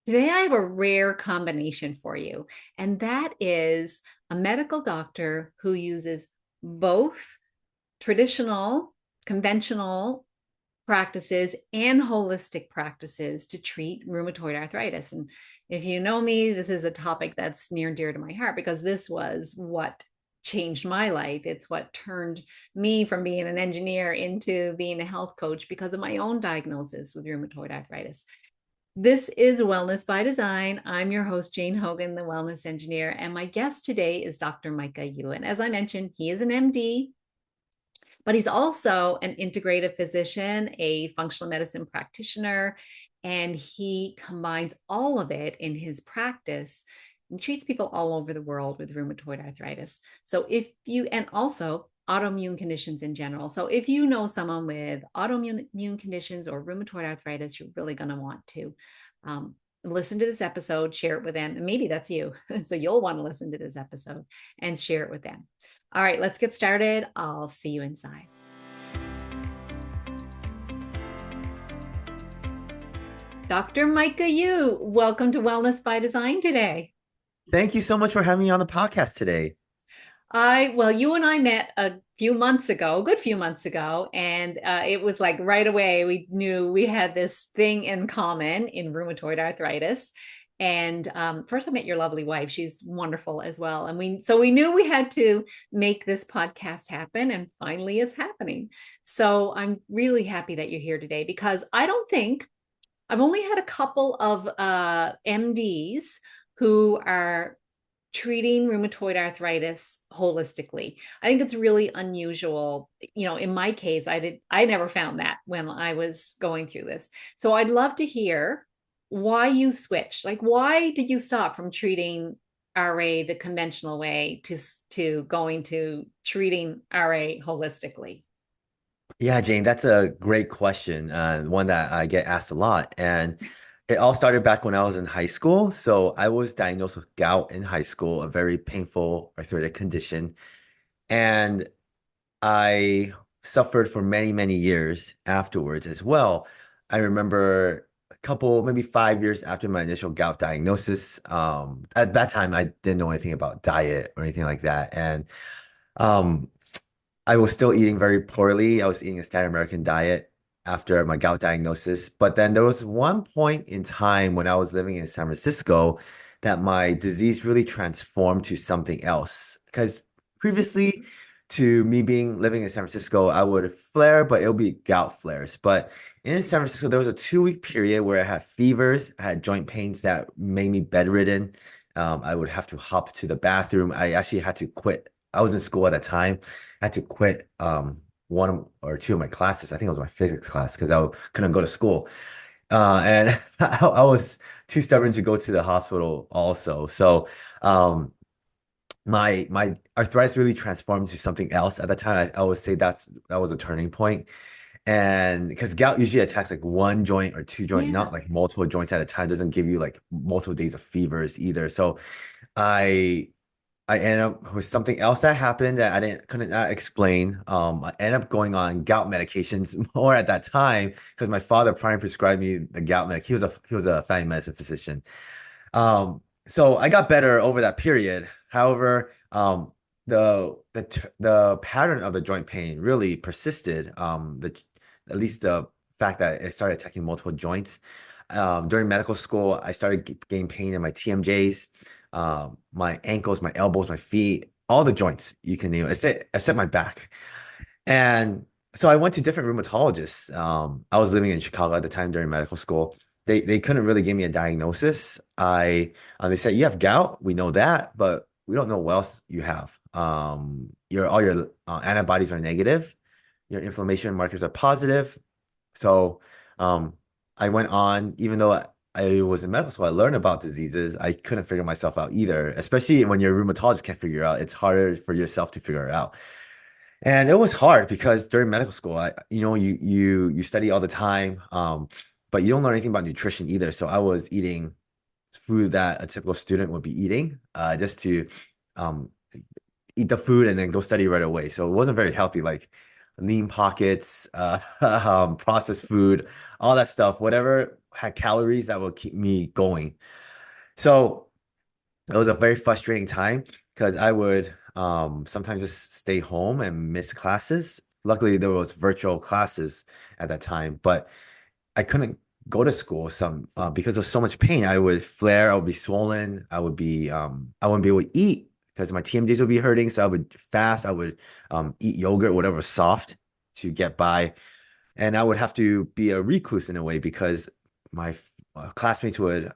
Today, I have a rare combination for you, and that is a medical doctor who uses both traditional, conventional practices and holistic practices to treat rheumatoid arthritis. And if you know me, this is a topic that's near and dear to my heart because this was what changed my life. It's what turned me from being an engineer into being a health coach because of my own diagnosis with rheumatoid arthritis. This is Wellness by Design. I'm your host, Jane Hogan, the wellness engineer, and my guest today is Dr. Micah Yu. And as I mentioned, he is an MD, but he's also an integrative physician, a functional medicine practitioner, and he combines all of it in his practice and treats people all over the world with rheumatoid arthritis. So if you, and also autoimmune conditions in general. So if you know someone with autoimmune conditions or rheumatoid arthritis, you're really going to want to listen to this episode, share it with them. And maybe that's you. So you'll want to listen to this episode and share it with them. All right, let's get started. I'll see you inside. Dr. Micah Yu, welcome to Wellness by Design today. Thank you so much for having me on the podcast today. Well, you and I met a few months ago, a good few months ago, and it was like right away we knew we had this thing in common in rheumatoid arthritis. And first, I met your lovely wife; she's wonderful as well. And we knew we had to make this podcast happen, and finally, it's happening. So I'm really happy that you're here today because I don't think I've only had a couple of MDs who are treating rheumatoid arthritis holistically. I think it's really unusual. In my case, I never found that when I was going through this. So I'd love to hear why you switched. Like, why did you stop from treating RA the conventional way to going to treating RA holistically? Yeah, Jane, that's a great question, one that I get asked a lot. And it all started back when I was in high school. So I was diagnosed with gout in high school, a very painful arthritic condition. And I suffered for many, many years afterwards as well. I remember a couple, maybe 5 years after my initial gout diagnosis. At that time, I didn't know anything about diet or anything like that. And um, I was still eating very poorly. I was eating a standard American diet after my gout diagnosis. But then there was one point in time when I was living in San Francisco that my disease really transformed to something else. Because previously to me being living in San Francisco, I would flare, but it would be gout flares. But in San Francisco, there was a 2 week period where I had fevers, I had joint pains that made me bedridden. I would have to hop to the bathroom. I actually had to quit. I was in school at that time. I had to quit one or two of my classes. I think it was my physics class because couldn't go to school. And I was too stubborn to go to the hospital also. So my arthritis really transformed to something else at the time. I would say that was a turning point. And because gout usually attacks like one joint or two joint, Yeah. not like multiple joints at a time, doesn't give you like multiple days of fevers either. So I I ended up with something else that happened that I didn't couldn't explain. I ended up going on gout medications more at that time because my father prior prescribed me the gout medic. He was a family medicine physician. So I got better over that period. However, the pattern of the joint pain really persisted. At least the fact that it started attacking multiple joints. During medical school, I started getting pain in my TMJs, my ankles, my elbows, my feet, all the joints you can name, except my back. And so I went to different rheumatologists. I was living in Chicago at the time during medical school. They couldn't really give me a diagnosis. They said you have gout, we know that, but we don't know what else you have. Your all your antibodies are negative, your inflammation markers are positive. So I went on, even though I was in medical school, I learned about diseases. I couldn't figure myself out either, especially when your rheumatologist can't figure it out. It's harder for yourself to figure it out. And it was hard because during medical school, you study all the time, but you don't learn anything about nutrition either. So I was eating food that a typical student would be eating, just to um, eat the food and then go study right away. So it wasn't very healthy like lean pockets, processed food, all that stuff, whatever had calories that would keep me going. So it was a very frustrating time because I would sometimes just stay home and miss classes. Luckily, there was virtual classes at that time, but I couldn't go to school some because of so much pain. I would flare, I would be swollen, I wouldn't be able to eat because my TMJs would be hurting. So I would fast, I would eat yogurt, whatever was soft to get by. And I would have to be a recluse in a way because my classmates would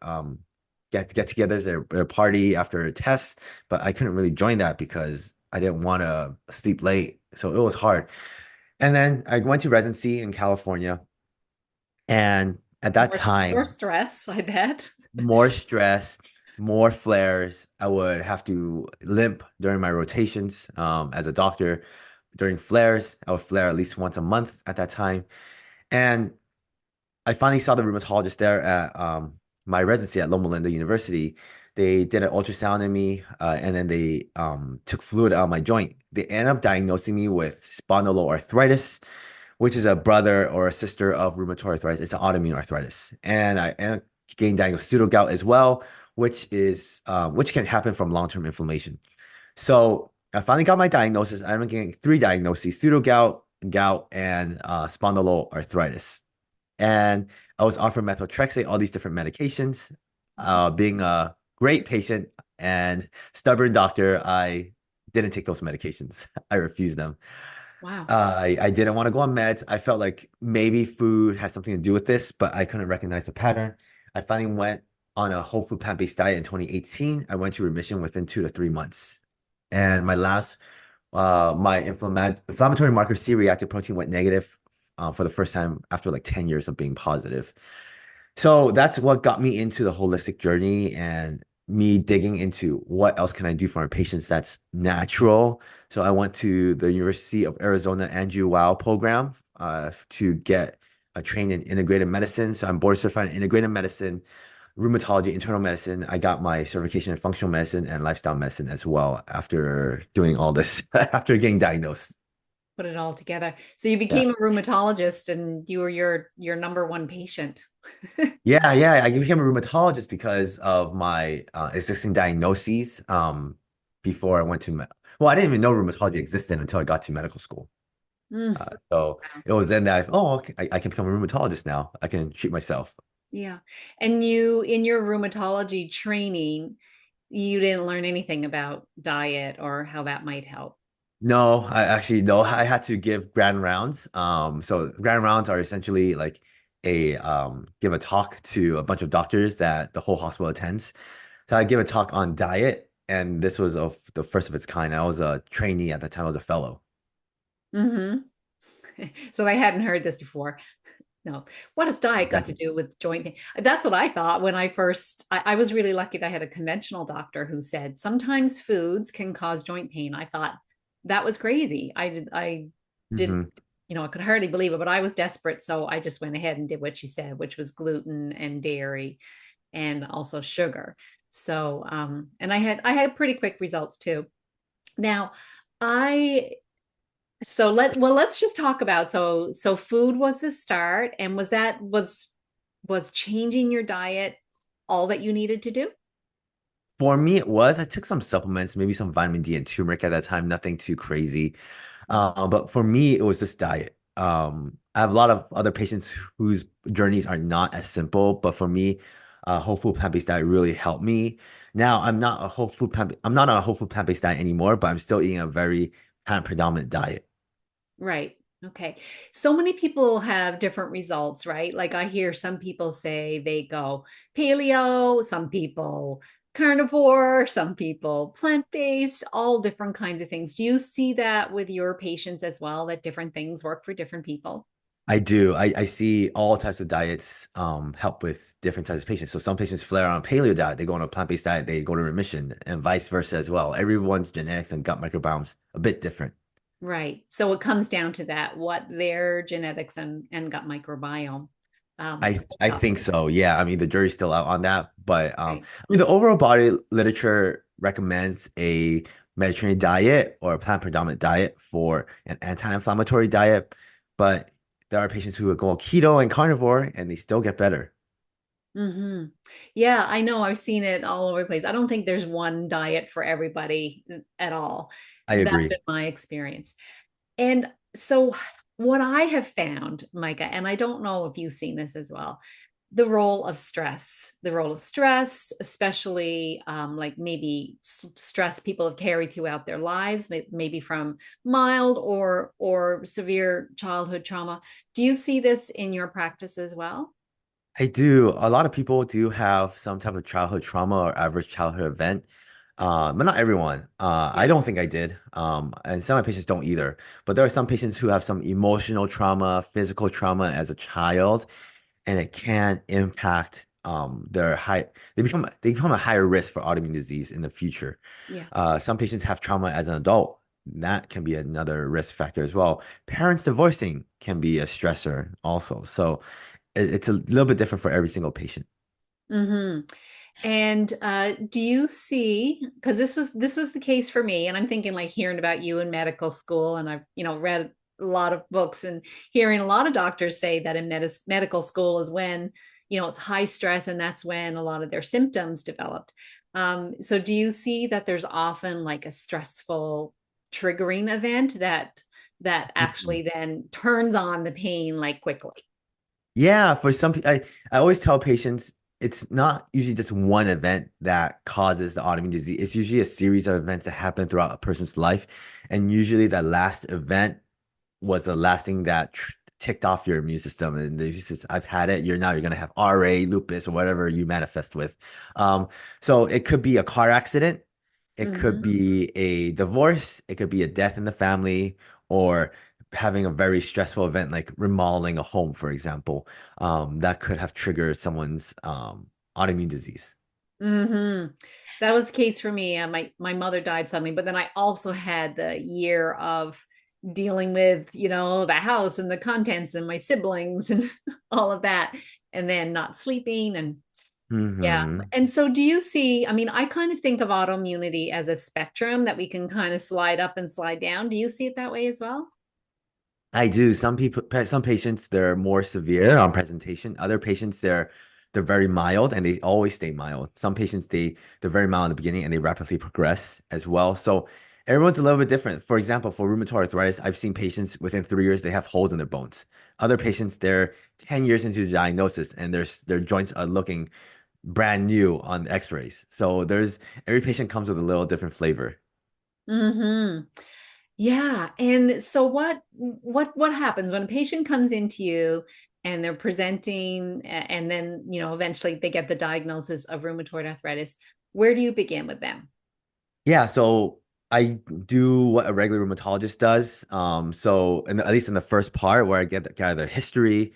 get together their party after a test, but I couldn't really join that because I didn't want to sleep late. So it was hard. And then I went to residency in California. And at that More time, stress, I bet. more stress, more flares. I would have to limp during my rotations as a doctor. During flares, I would flare at least once a month at that time. And I finally saw the rheumatologist there at my residency at Loma Linda University. They did an ultrasound in me, and then they took fluid out of my joint. They ended up diagnosing me with spondyloarthritis, which is a brother or a sister of rheumatoid arthritis. It's an autoimmune arthritis. And I ended up getting diagnosed pseudo gout as well, which can happen from long-term inflammation. So I finally got my diagnosis. I'm getting three diagnoses: pseudo gout, gout, and spondyloarthritis. And I was offered methotrexate, all these different medications. Being a great patient and stubborn doctor, I didn't take those medications. I refused them. Wow. I didn't want to go on meds. I felt like maybe food has something to do with this, but I couldn't recognize the pattern. I finally went on a whole food plant-based diet in 2018. I went to remission within 2 to 3 months. And my inflammatory marker C-reactive protein went negative for the first time after like 10 years of being positive. So that's what got me into the holistic journey and me digging into what else can I do for my patients that's natural. So I went to the University of Arizona Andrew Wow program to get trained in integrated medicine. So I'm board certified in integrated medicine, rheumatology, internal medicine. I got my certification in functional medicine and lifestyle medicine as well after doing all this, after getting diagnosed. Put it all together. So you Yeah. became a rheumatologist and you were your number one patient. Yeah. I became a rheumatologist because of my existing diagnoses. Before I went to well, I didn't even know rheumatology existed until I got to medical school. Mm, So wow. it was then that okay, I can become a rheumatologist now. I can treat myself. Yeah. And you, in your rheumatology training, you didn't learn anything about diet or how that might help. No, I actually no. I had to give grand rounds. So grand rounds are essentially like a give a talk to a bunch of doctors that the whole hospital attends. So I give a talk on diet, and this was of the first of its kind. I was a trainee at the time. I was a fellow. Hmm. So I hadn't heard this before. No. What has diet got to Exactly. do with joint pain? That's what I thought when I first, I was really lucky that I had a conventional doctor who said sometimes foods can cause joint pain. I thought that was crazy. I didn't, Hmm. I could hardly believe it, but I was desperate. So I just went ahead and did what she said, which was gluten and dairy and also sugar. So, and I had pretty quick results too. Now, I let's just talk about so food was the start, and was changing your diet all that you needed to do? For me, it was. I took some supplements, maybe some vitamin D and turmeric at that time, nothing too crazy. But for me, it was this diet. I have a lot of other patients whose journeys are not as simple, but for me, whole food plant-based diet really helped me. Now, I'm not on a whole food plant-based diet anymore, but I'm still eating a very plant predominant diet. Right. Okay. So many people have different results, right? Like I hear some people say they go paleo, some people carnivore, some people plant-based, all different kinds of things. Do you see that with your patients as well, that different things work for different people? I do. I see all types of diets help with different types of patients. So some patients flare on a paleo diet, they go on a plant-based diet, they go to remission, and vice versa as well. Everyone's genetics and gut microbiome's a bit different. Right. So it comes down to that, what their genetics and gut microbiome I up. think so. Yeah. I mean, the jury's still out on that, but Right. I mean, the overall body literature recommends a Mediterranean diet or a plant predominant diet for an anti-inflammatory diet. But there are patients who go keto and carnivore and they still get better. Hmm. Yeah, I know. I've seen it all over the place. I don't think there's one diet for everybody at all. I That's agree. been my experience. And so, what I have found, Micah, and I don't know if you've seen this as well, the role of stress, especially like maybe stress people have carried throughout their lives, maybe from mild or severe childhood trauma. Do you see this in your practice as well? I do. A lot of people do have some type of childhood trauma or average childhood event, but not everyone. I Yeah. don't think I did. And some of my patients don't either. But there are some patients who have some emotional trauma, physical trauma as a child, and it can impact their high. They become a higher risk for autoimmune disease in the future. Yeah. Some patients have trauma as an adult. That can be another risk factor as well. Parents divorcing can be a stressor also. So it's a little bit different for every single patient. Hmm. And do you see, because this was the case for me, and I'm thinking like hearing about you in medical school, and I've read a lot of books and hearing a lot of doctors say that in medical school is when it's high stress, and that's when a lot of their symptoms developed. So do you see that there's often like a stressful triggering event that Mhm. actually then turns on the pain like quickly? Yeah, for some people, I always tell patients it's not usually just one event that causes the autoimmune disease. It's usually a series of events that happen throughout a person's life. And usually that last event was the last thing that ticked off your immune system. And they just says, I've had it. You're gonna have RA, lupus, or whatever you manifest with. Um, so it could be a car accident, it could Hmm. be a divorce, it could be a death in the family, or having a very stressful event like remodeling a home, for example. That could have triggered someone's autoimmune disease. Hmm. That was the case for me. My mother died suddenly, but then I also had the year of dealing with, the house and the contents and my siblings and all of that, and then not sleeping and yeah. Hmm. And so do you see, I mean, I kind of think of autoimmunity as a spectrum that we can kind of slide up and slide down. Do you see it that way as well? I do. Some patients, they're more severe on presentation. Other patients, they're very mild and they always stay mild. Some patients, they're very mild in the beginning and they rapidly progress as well. So everyone's a little bit different. For example, for rheumatoid arthritis, I've seen patients within 3 years, they have holes in their bones. Other patients, they're 10 years into the diagnosis and their joints are looking brand new on X-rays. So there's every patient comes with a little different flavor. Hmm. Yeah. And so what happens when a patient comes into you and they're presenting and then, eventually they get the diagnosis of rheumatoid arthritis? Where do you begin with them? Yeah, so I do what a regular rheumatologist does. At least in the first part where I get kind of their history,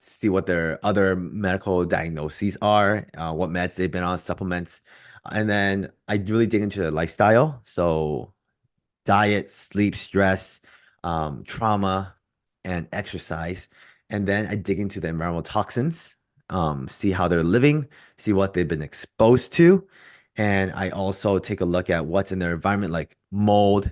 see what their other medical diagnoses are, what meds they've been on, supplements, and then I really dig into their lifestyle. So diet, sleep, stress, trauma, and exercise. And then I dig into the environmental toxins, see how they're living, see what they've been exposed to. And I also take a look at what's in their environment, like mold,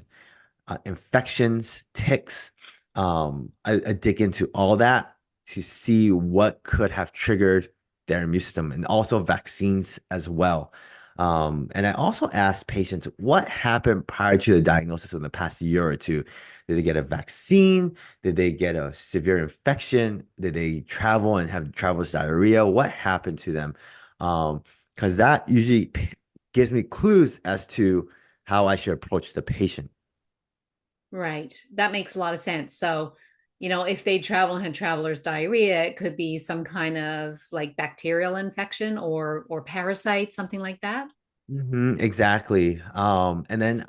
infections, ticks. I dig into all that to see what could have triggered their immune system and also vaccines as well. And I also ask patients what happened prior to the diagnosis in the past year or two. Did they get a vaccine? Did they get a severe infection? Did they travel and have travelers diarrhea? What happened to them? Because that usually gives me clues as to how I should approach the patient. Right. That makes a lot of sense. So, if they travel and had traveler's diarrhea, it could be some kind of like bacterial infection or parasite, something like that. Exactly. And then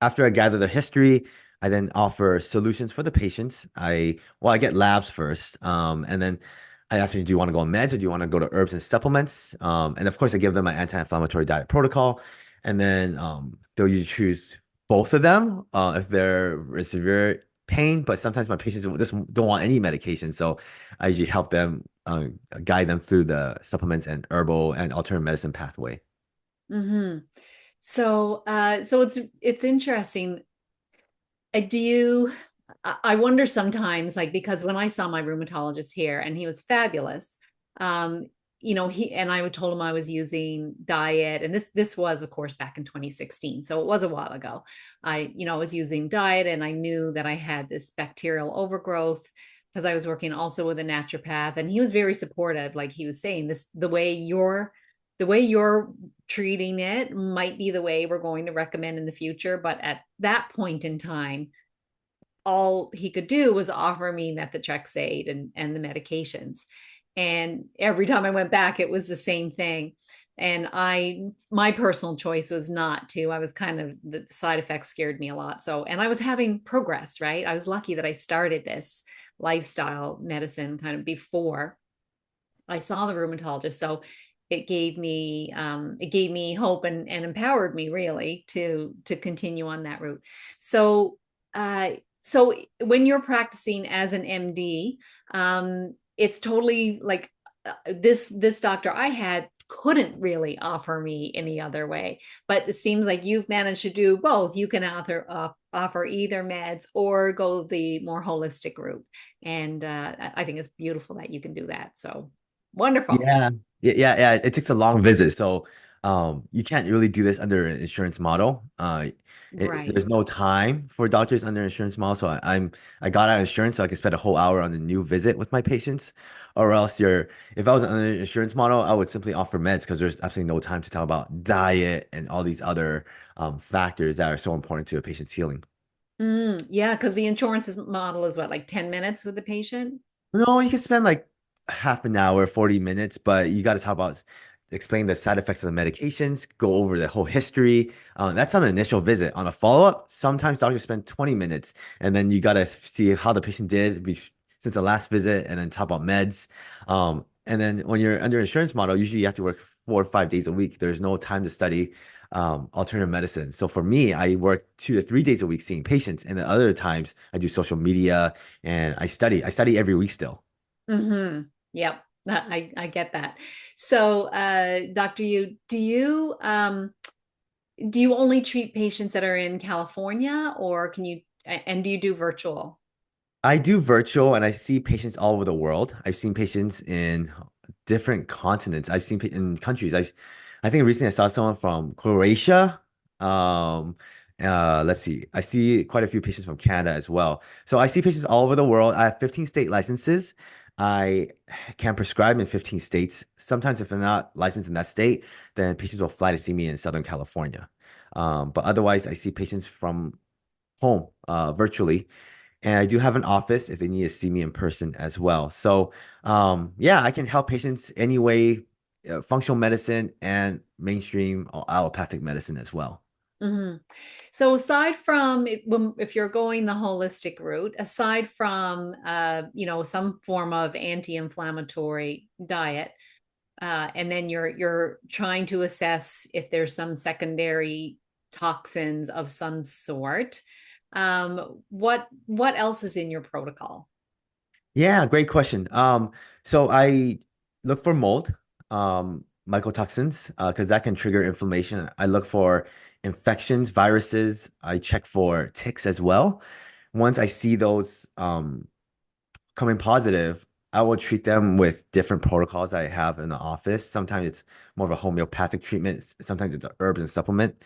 after I gather the history, I then offer solutions for the patients. I get labs first, and then I ask them, do you want to go on meds or do you want to go to herbs and supplements? And of course, I give them my anti-inflammatory diet protocol, and then they'll usually choose both of them if they're in severe pain. But sometimes my patients just don't want any medication, so I usually help them guide them through the supplements and herbal and alternative medicine pathway. Hmm. So it's interesting. Do you? I wonder sometimes, like because when I saw my rheumatologist here, and he was fabulous, um, he and I told him I was using diet, and this was, of course, back in 2016, so it was a while ago. I was using diet, and I knew that I had this bacterial overgrowth because I was working also with a naturopath, and he was very supportive. Like he was saying, this the way you're treating it might be the way we're going to recommend in the future, but at that point in time all he could do was offer me methotrexate and the medications. And every time I went back, it was the same thing. And my personal choice was not to. I was kind of, the side effects scared me a lot. So, and I was having progress, right? I was lucky that I started this lifestyle medicine kind of before I saw the rheumatologist. So it gave me hope and empowered me really to continue on that route. So uh, so when you're practicing as an MD, it's totally like this doctor I had couldn't really offer me any other way. But it seems like you've managed to do both. You can offer either meds or go the more holistic route. And I think it's beautiful that you can do that. So wonderful. Yeah. Yeah. It takes a long visit. So you can't really do this under an insurance model. Right. There's no time for doctors under insurance model. So I got out of insurance so I could spend a whole hour on a new visit with my patients. Or else if I was under an insurance model, I would simply offer meds because there's absolutely no time to talk about diet and all these other factors that are so important to a patient's healing. Yeah, because the insurance model is what, like 10 minutes with the patient? No, you can spend like half an hour, 40 minutes, but you got to talk about explain the side effects of the medications, go over the whole history. That's on the initial visit. On a follow-up, sometimes doctors spend 20 minutes, and then you got to see how the patient did since the last visit, and then talk about meds. And then when you're under insurance model, usually you have to work 4 or 5 days a week. There's no time to study alternative medicine. So for me, I work 2 to 3 days a week seeing patients, and the other times I do social media and I study. I study every week still. Yep. I get that. So, Dr. Yu, do you only treat patients that are in California, or and do you do virtual? I do virtual and I see patients all over the world. I've seen patients in different continents. I've seen in countries. I think recently I saw someone from Croatia. Um, let's see. I see quite a few patients from Canada as well. So I see patients all over the world. I have 15 state licenses. I can prescribe in 15 states. Sometimes if I'm not licensed in that state, then patients will fly to see me in Southern California. But otherwise, I see patients from home, virtually. And I do have an office if they need to see me in person as well. So, yeah, I can help patients anyway, functional medicine and mainstream or allopathic medicine as well. hmm So aside from if you're going the holistic route, aside from some form of anti-inflammatory diet, and then you're trying to assess if there's some secondary toxins of some sort. What else is in your protocol? Yeah, great question. So I look for mold, mycotoxins, because that can trigger inflammation. I look for infections, viruses. I check for ticks as well. Once I see those, coming positive, I will treat them with different protocols I have in the office. Sometimes it's more of a homeopathic treatment. Sometimes it's a herbs and supplement,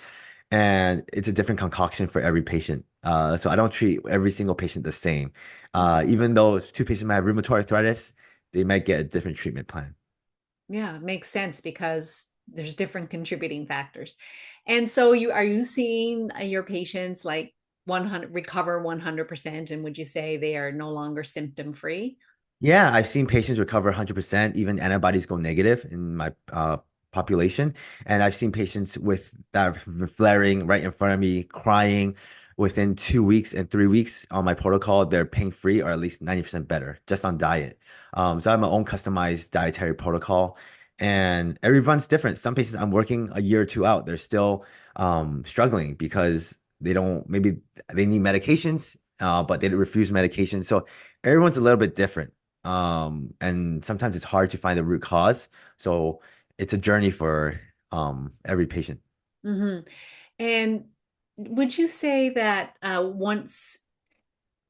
and it's a different concoction for every patient. So I don't treat every single patient the same. Even though two patients might have rheumatoid arthritis, they might get a different treatment plan. Yeah, it makes sense because there's different contributing factors. And so are you seeing your patients like 100 recover 100%, and would you say they are no longer symptom free? Yeah, I've seen patients recover 100%, even antibodies go negative in my population. And I've seen patients with that have been flaring right in front of me, crying within 2 weeks and 3 weeks on my protocol. They're pain-free or at least 90% better just on diet. So I have my own customized dietary protocol, and everyone's different. Some patients I'm working a year or two out, they're still struggling because maybe they need medications, but they refuse medication. So everyone's a little bit different. And sometimes it's hard to find the root cause. So it's a journey for every patient. Hmm. And would you say that once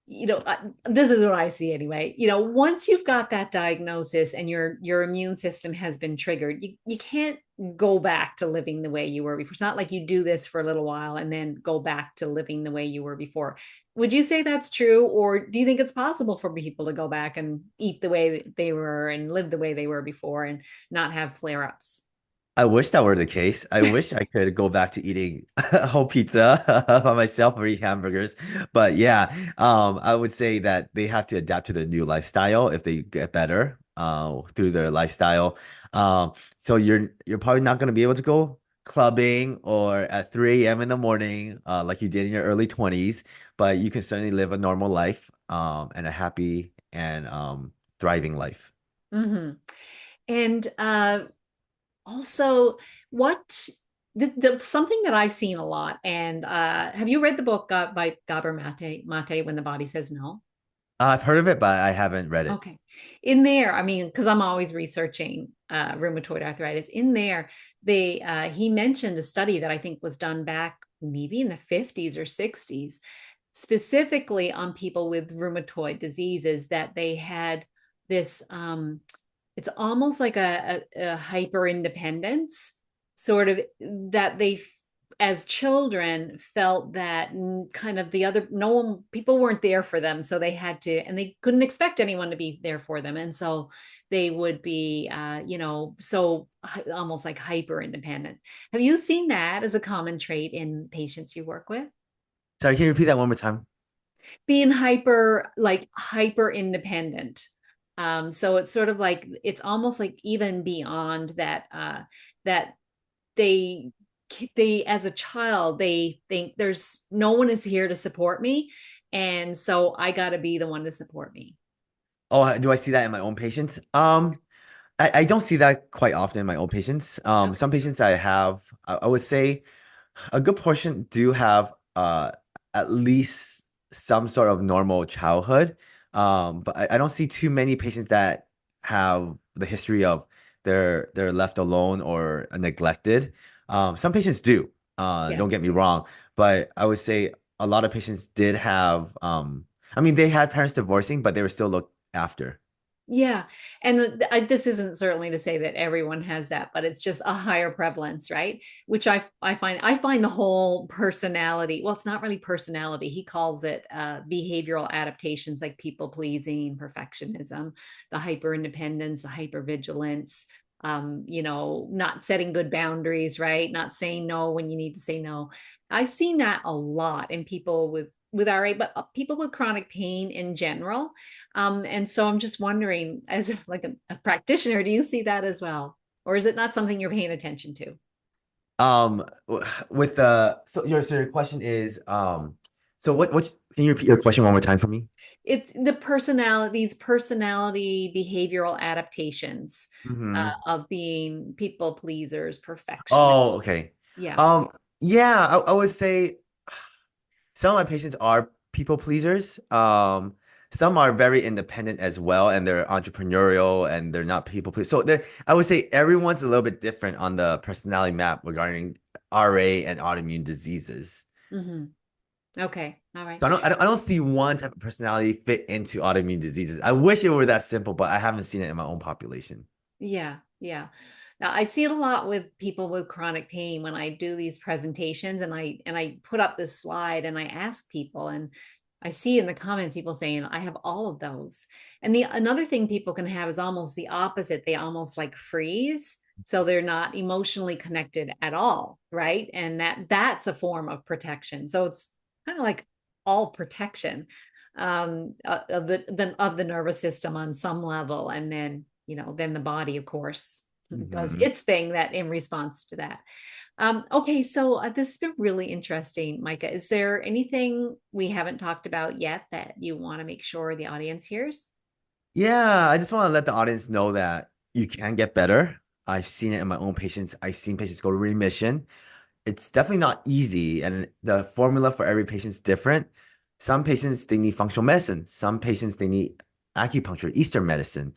this is what I see anyway. Once you've got that diagnosis and your immune system has been triggered, you can't go back to living the way you were before. It's not like you do this for a little while and then go back to living the way you were before. Would you say that's true, or do you think it's possible for people to go back and eat the way they were and live the way they were before and not have flare-ups? I wish that were the case. I wish I could go back to eating a whole pizza by myself or eat hamburgers. But yeah, I would say that they have to adapt to the new lifestyle if they get better through their lifestyle. So you're probably not going to be able to go clubbing or at 3 a.m. in the morning like you did in your early 20s, but you can certainly live a normal life and a happy and thriving life. Hmm. And also, what something that I've seen a lot, and have you read the book by Gabor Mate, When the Body Says No? I've heard of it, but I haven't read it. Okay. In there, I mean, because I'm always researching rheumatoid arthritis, in there, he mentioned a study that I think was done back maybe in the 50s or 60s, specifically on people with rheumatoid diseases, that they had this it's almost like a hyper independence, sort of, that they as children felt that kind of the other no one people weren't there for them, so they had to, and they couldn't expect anyone to be there for them, and so they would be so almost like hyper independent. Have you seen that as a common trait in patients you work with? Sorry, can you repeat that one more time? Being hyper independent. So it's sort of like, it's almost like even beyond that, that they as a child they think there's no one is here to support me, and so I got to be the one to support me. Oh, do I see that in my own patients? I don't see that quite often in my own patients. Okay. Some patients I have, I would say a good portion do have at least some sort of normal childhood. But I don't see too many patients that have the history of they're left alone or neglected. Some patients do, Yeah. don't get me wrong, but I would say a lot of patients did have I mean they had parents divorcing, but they were still looked after. Yeah. And this isn't certainly to say that everyone has that, but it's just a higher prevalence, right? Which I find the whole personality, well, it's not really personality. He calls it behavioral adaptations, like people pleasing, perfectionism, the hyper independence, the hyper vigilance, not setting good boundaries, right? Not saying no when you need to say no. I've seen that a lot in people with RA, but people with chronic pain in general. And so I'm just wondering, as like a practitioner, do you see that as well? Or is it not something you're paying attention to? With the so your question is so what can you repeat your question one more time for me? It's these personality behavioral adaptations Mm-hmm. of being people pleasers, perfectionists. Oh, okay. Yeah. Um, yeah, I would say some of my patients are people pleasers. Some are very independent as well, and they're entrepreneurial and they're not people pleasers. So I would say everyone's a little bit different on the personality map regarding RA and autoimmune diseases. Hmm. Okay. All right. So I don't see one type of personality fit into autoimmune diseases. I wish it were that simple, but I haven't seen it in my own population. Yeah, yeah. Now I see it a lot with people with chronic pain when I do these presentations, and I put up this slide and I ask people, and I see in the comments people saying I have all of those. And the another thing people can have is almost the opposite. They almost like freeze, so they're not emotionally connected at all, right? And that's a form of protection. So it's kind of like all protection of the nervous system on some level, and then the body, of course, does Hmm. its thing that in response to that. Okay, so this has been really interesting, Micah. Is there anything we haven't talked about yet that you want to make sure the audience hears? Yeah, I just want to let the audience know that you can get better. I've seen it in my own patients. I've seen patients go to remission. It's definitely not easy, and the formula for every patient is different. Some patients they need functional medicine. Some patients they need acupuncture, Eastern medicine.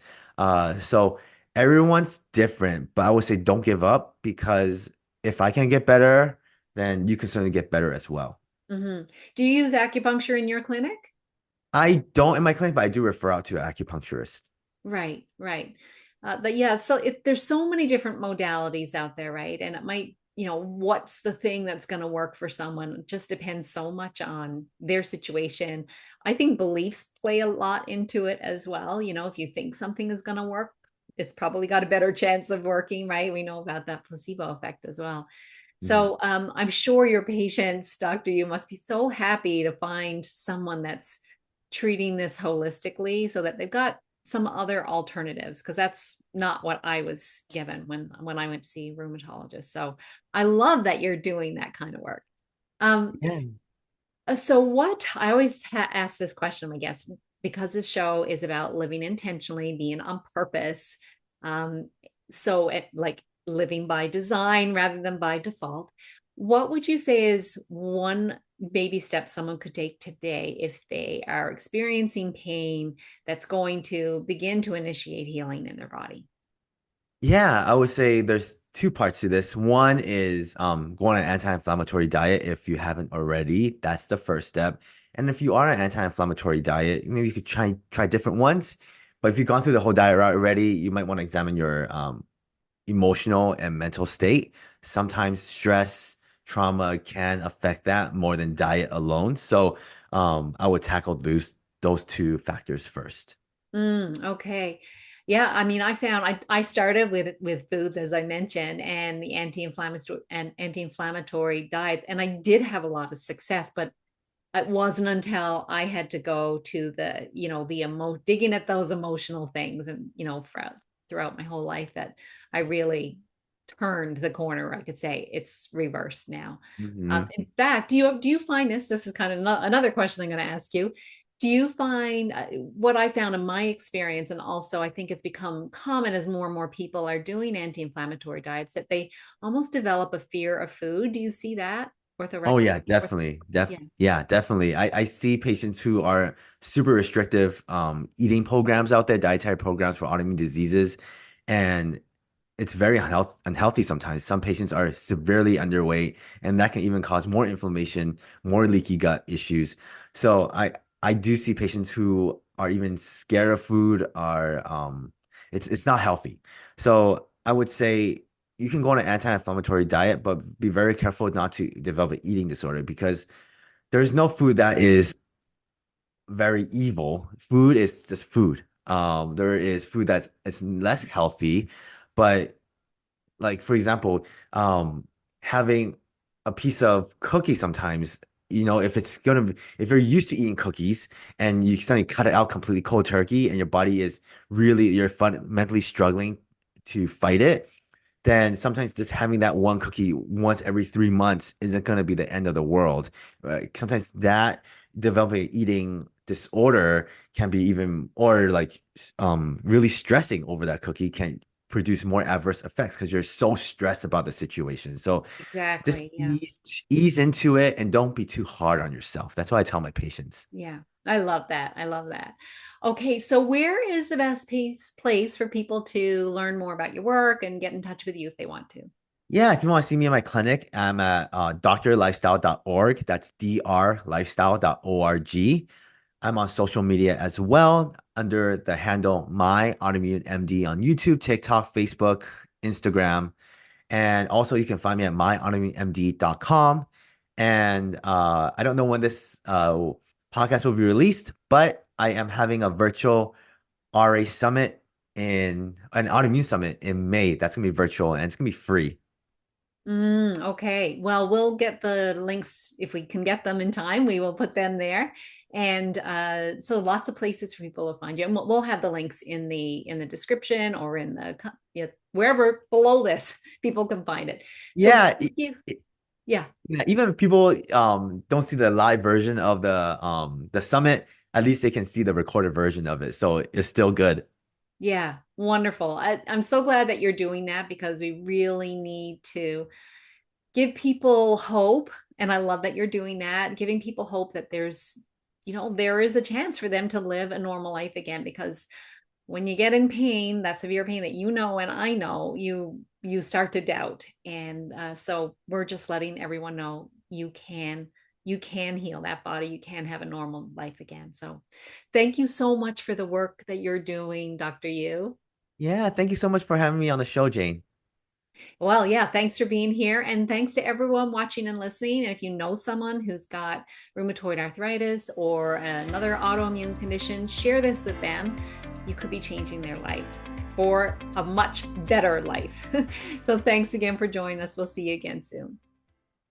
So everyone's different, but I would say don't give up because if I can get better, then you can certainly get better as well. Hmm. Do you use acupuncture in your clinic? I don't in my clinic, but I do refer out to an acupuncturist. Right, right. But yeah, so there's so many different modalities out there, right? And it might, what's the thing that's going to work for someone? It just depends so much on their situation. I think beliefs play a lot into it as well. If you think something is going to work, it's probably got a better chance of working, right? We know about that placebo effect as well. Mhm. So I'm sure your patients, Doctor, you must be so happy to find someone that's treating this holistically so that they've got some other alternatives, because that's not what I was given when I went to see rheumatologists. So I love that you're doing that kind of work. Um, Yeah. so what I always ask this question, I guess, because this show is about living intentionally, being on purpose. Um, so it like living by design rather than by default. What would you say is one baby step someone could take today if they are experiencing pain that's going to begin to initiate healing in their body? Yeah, I would say there's two parts to this. One is going on an anti-inflammatory diet if you haven't already. That's the first step. And if you are on an anti-inflammatory diet, maybe you could try different ones. But if you've gone through the whole diet route already, you might want to examine your emotional and mental state. Sometimes stress, trauma can affect that more than diet alone. So I would tackle those two factors first. Okay. Yeah, I mean, I started with foods as I mentioned and the anti-inflammatory diets, and I did have a lot of success, but it wasn't until I had to go to digging at those emotional things, and throughout my whole life, that I really turned the corner. I could say it's reversed now. Hmm. In fact, do you find this is kind of another question I'm going to ask you. Do you find what I found in my experience, and also I think it's become common as more and more people are doing anti-inflammatory diets, that they almost develop a fear of food? Do you see that? Oh Orthorexia? yeah, definitely. Yeah. Yeah, definitely. I see patients who are super restrictive eating programs out there, dietary programs for autoimmune diseases, and it's very unhealthy sometimes. Some patients are severely underweight, and that can even cause more inflammation, more leaky gut issues. So I do see patients who are even scared of food, are it's not healthy. So I would say you can go on an anti-inflammatory diet, but be very careful not to develop an eating disorder because there's no food that is very evil. Food is just food. There is food that's it's less healthy, but like for example, having a piece of cookie sometimes, if you're used to eating cookies and you suddenly cut it out completely cold turkey and your body is really you're fundamentally struggling to fight it, then sometimes just having that one cookie once every 3 months isn't going to be the end of the world. Right? Sometimes that developing eating disorder can be even, or like really stressing over that cookie can produce more adverse effects because you're so stressed about the situation. So just Exactly. Yeah. ease into it and don't be too hard on yourself. That's what I tell my patients. Yeah. I love that. I love that. Okay, so where is the best place for people to learn more about your work and get in touch with you if they want to? Yeah, if you want to see me in my clinic, I'm at drlifestyle.org. That's drlifestyle.org. I'm on social media as well under the handle My Autoimmune MD on YouTube, TikTok, Facebook, Instagram. And also you can find me at myautoimmunemd.com. And I don't know when this podcast will be released, but I am having a virtual RA summit in an autoimmune summit in May. That's gonna be virtual and it's gonna be free. Okay. Well, we'll get the links if we can get them in time. We will put them there, and so lots of places for people to find you. And we'll have the links in the description or in wherever below this people can find it. So Yeah, thank you. Yeah. yeah, even if people don't see the live version of the summit, at least they can see the recorded version of it. So it's still good. Yeah, wonderful. I'm so glad that you're doing that because we really need to give people hope. And I love that you're doing that, giving people hope that there is a chance for them to live a normal life again, because when you get in pain, that severe pain that you know and I know, you start to doubt. And so we're just letting everyone know you can heal that body. You can have a normal life again. So thank you so much for the work that you're doing, Dr. Yu. Yeah, thank you so much for having me on the show, Jane. Well, yeah, thanks for being here. And thanks to everyone watching and listening. And if you know someone who's got rheumatoid arthritis or another autoimmune condition, share this with them. You could be changing their life for a much better life. So thanks again for joining us. We'll see you again soon.